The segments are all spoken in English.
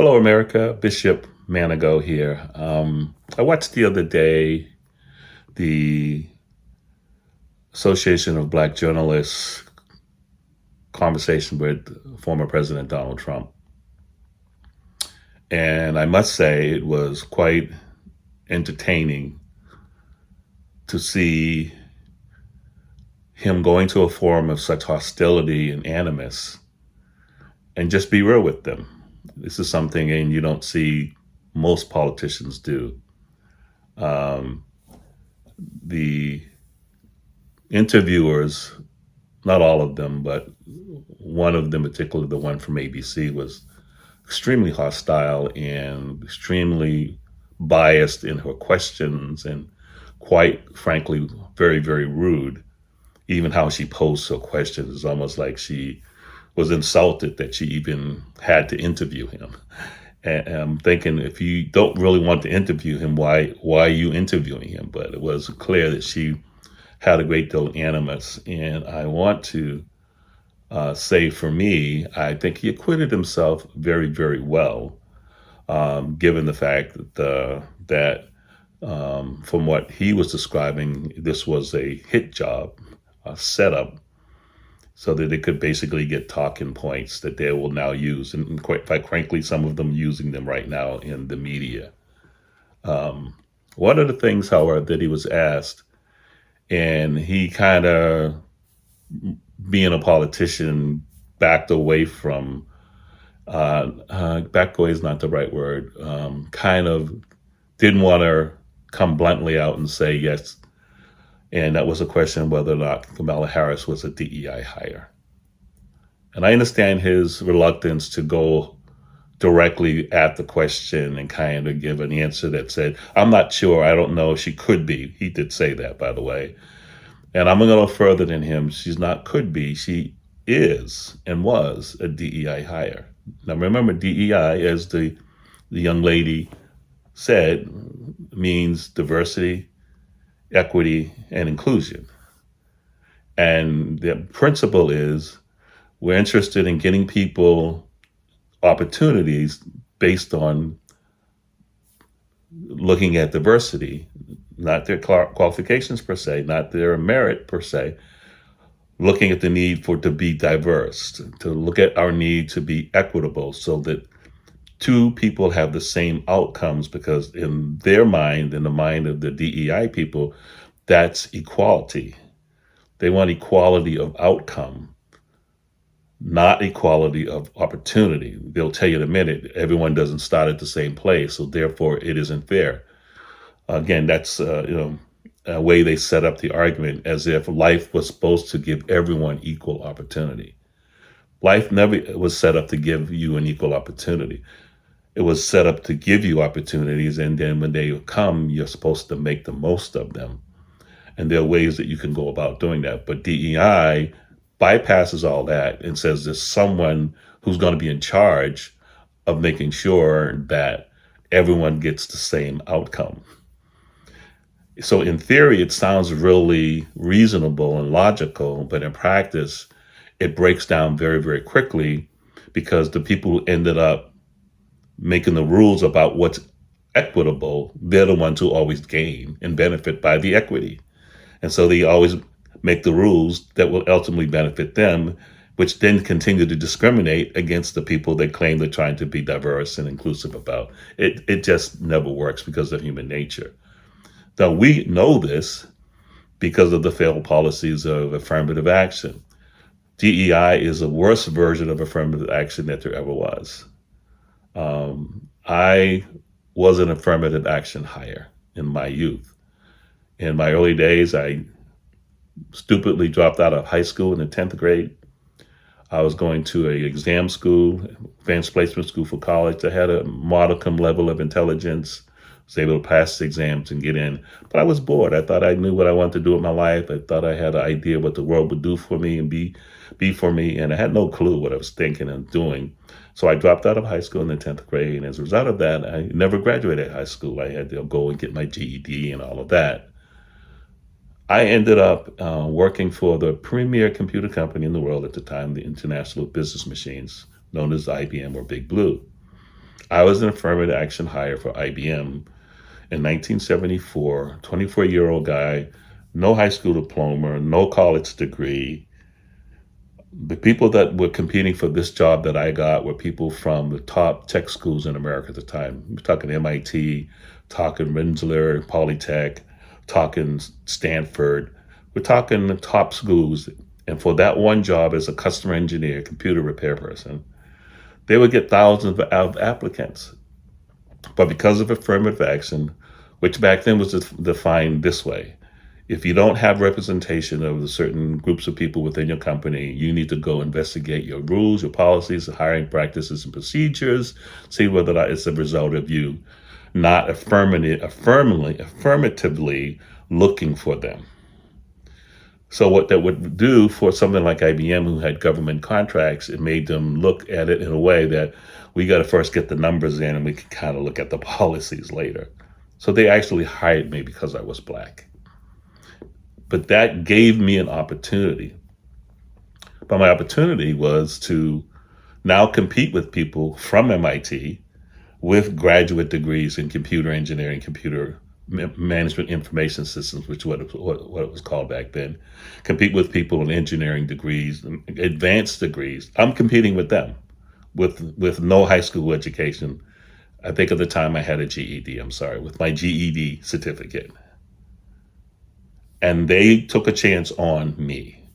Hello, America. Bishop Manigo here. I watched the other day the Association of Black Journalists conversation with former President Donald Trump. And I must say it was quite entertaining to see him going to a forum of such hostility and animus and just be real with them. This is something and you don't see most politicians do. Um, the interviewers, not all of them, but one of them, particularly the one from ABC, was extremely hostile and extremely biased in her questions and quite frankly, very, very rude. Even how she posed her questions is almost like she was insulted that she even had to interview him. And I'm thinking, if you don't really want to interview him, why are you interviewing him? But it was clear that she had a great deal of animus. And I want to say for me, I think he acquitted himself very, very well, given the fact that from what he was describing, this was a hit job, a setup, so that they could basically get talking points that they will now use. And quite frankly, some of them using them right now in the media. One of the things, however, that he was asked, and he kind of, being a politician, backed away from, back away is not the right word, kind of didn't want to come bluntly out and say yes. And that was a question of whether or not Kamala Harris was a DEI hire. And I understand his reluctance to go directly at the question and kind of give an answer that said, I'm not sure, I don't know, she could be. He did say that, by the way. And I'm going to go further than him. She's not could be, she is and was a DEI hire. Now remember, DEI, as the young lady said, means diversity, equity, and inclusion. And the principle is we're interested in getting people opportunities based on looking at diversity, not their qualifications per se, not their merit per se, looking at the need for to be diverse, to look at our need to be equitable so that two people have the same outcomes, because in their mind, in the mind of the DEI people, that's equality. They want equality of outcome, not equality of opportunity. They'll tell you in a minute, everyone doesn't start at the same place, so therefore it isn't fair. Again, that's a way they set up the argument, as if life was supposed to give everyone equal opportunity. Life never was set up to give you an equal opportunity. It was set up to give you opportunities, and then when they come, you're supposed to make the most of them. And there are ways that you can go about doing that. But DEI bypasses all that and says there's someone who's going to be in charge of making sure that everyone gets the same outcome. So in theory, it sounds really reasonable and logical, but in practice, it breaks down very, very quickly, because the people who ended up making the rules about what's equitable, they're the ones who always gain and benefit by the equity. And so they always make the rules that will ultimately benefit them, which then continue to discriminate against the people they claim they're trying to be diverse and inclusive about. It just never works because of human nature. Now, we know this because of the failed policies of affirmative action. DEI is a worse version of affirmative action that there ever was. I was an affirmative action hire in my youth. In my early days, I stupidly dropped out of high school in the 10th grade. I was going to an exam school, advanced placement school for college. I had a modicum level of intelligence, was able to pass the exams and get in. But I was bored. I thought I knew what I wanted to do with my life. I thought I had an idea what the world would do for me and be for me. And I had no clue what I was thinking and doing. So I dropped out of high school in the 10th grade. And as a result of that, I never graduated high school. I had to go and get my GED and all of that. I ended up working for the premier computer company in the world at the time, the International Business Machines, known as IBM or Big Blue. I was an affirmative action hire for IBM in 1974, 24-year-old guy, no high school diploma, no college degree. The people that were competing for this job that I got were people from the top tech schools in America at the time. We're talking MIT, talking Rensselaer, Polytech, talking Stanford. We're talking the top schools. And for that one job as a customer engineer, computer repair person, they would get thousands of applicants. But because of affirmative action, which back then was defined this way, if you don't have representation of the certain groups of people within your company, you need to go investigate your rules, your policies, hiring practices and procedures, see whether or not it's a result of you not affirmatively looking for them. So what that would do for something like IBM, who had government contracts, it made them look at it in a way that we got to first get the numbers in and we can kind of look at the policies later. So they actually hired me because I was Black. But that gave me an opportunity. But my opportunity was to now compete with people from MIT with graduate degrees in computer engineering, computer management information systems, which is what it was called back then. Compete with people in engineering degrees, advanced degrees. I'm competing with them with no high school education. I think at the time I had a GED, with my GED certificate. And they took a chance on me.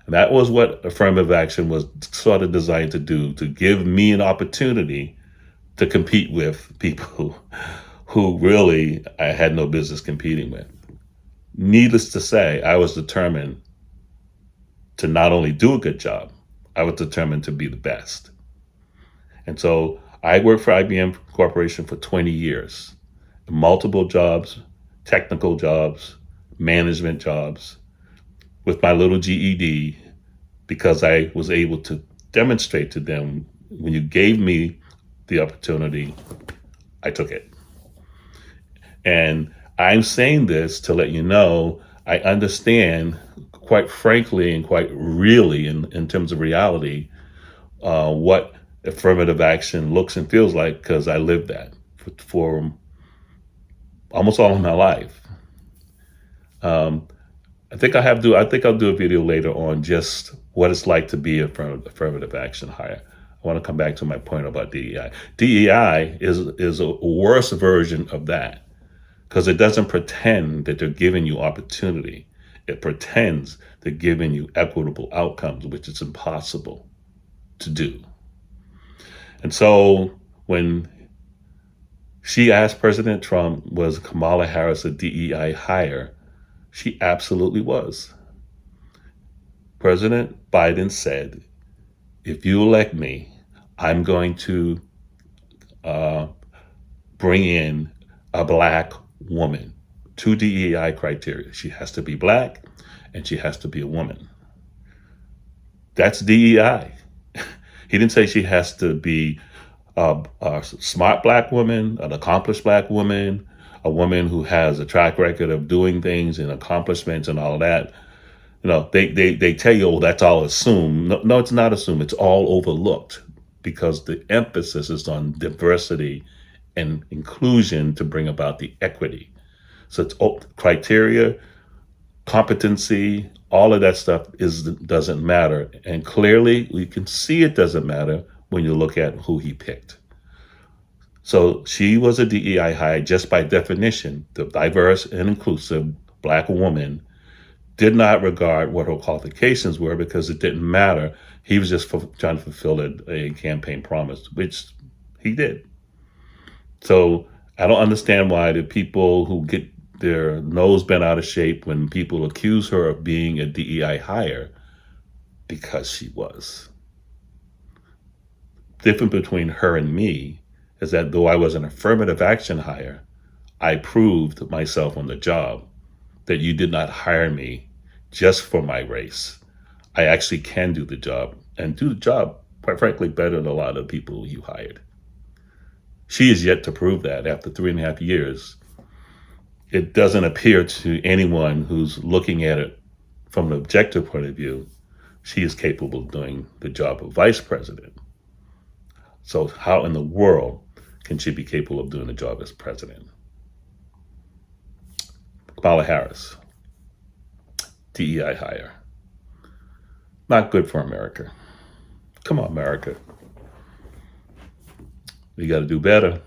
And that was what affirmative action was sort of designed to do, to give me an opportunity to compete with people who really I had no business competing with. Needless to say, I was determined to not only do a good job, I was determined to be the best. And so I worked for IBM Corporation for 20 years, multiple jobs, technical jobs, management jobs, with my little GED, because I was able to demonstrate to them, when you gave me the opportunity, I took it. And I'm saying this to let you know, I understand, quite frankly and quite really, in terms of reality, what affirmative action looks and feels like, because I lived that for almost all of my life. I think I'll do a video later on just what it's like to be a affirmative action hire. I want to come back to my point about DEI. DEI is a worse version of that, because it doesn't pretend that they're giving you opportunity. It pretends they're giving you equitable outcomes, which is impossible to do. And so when she asked President Trump, was Kamala Harris a DEI hire? She absolutely was. President Biden said, if you elect me, I'm going to bring in a Black woman. 2 DEI criteria. She has to be Black and she has to be a woman. That's DEI. He didn't say she has to be a smart Black woman, an accomplished Black woman, a woman who has a track record of doing things and accomplishments and all of that. They tell you, oh, that's all assumed. No, it's not assumed. It's all overlooked, because the emphasis is on diversity and inclusion to bring about the equity. So it's criteria, competency, all of that stuff doesn't matter. And clearly we can see it doesn't matter when you look at who he picked. So she was a DEI hire just by definition. The diverse and inclusive Black woman did not regard what her qualifications were, because it didn't matter. He was just trying to fulfill a campaign promise, which he did. So I don't understand why the people who get their nose bent out of shape when people accuse her of being a DEI hire, because she was. Different between her and me is that though I was an affirmative action hire, I proved myself on the job that you did not hire me just for my race. I actually can do the job, and do the job, quite frankly, better than a lot of people you hired. She is yet to prove that after 3.5 years. It doesn't appear to anyone who's looking at it from an objective point of view, she is capable of doing the job of vice president. So how in the world can she be capable of doing the job as president? Kamala Harris, DEI hire. Not good for America. Come on, America. We got to do better.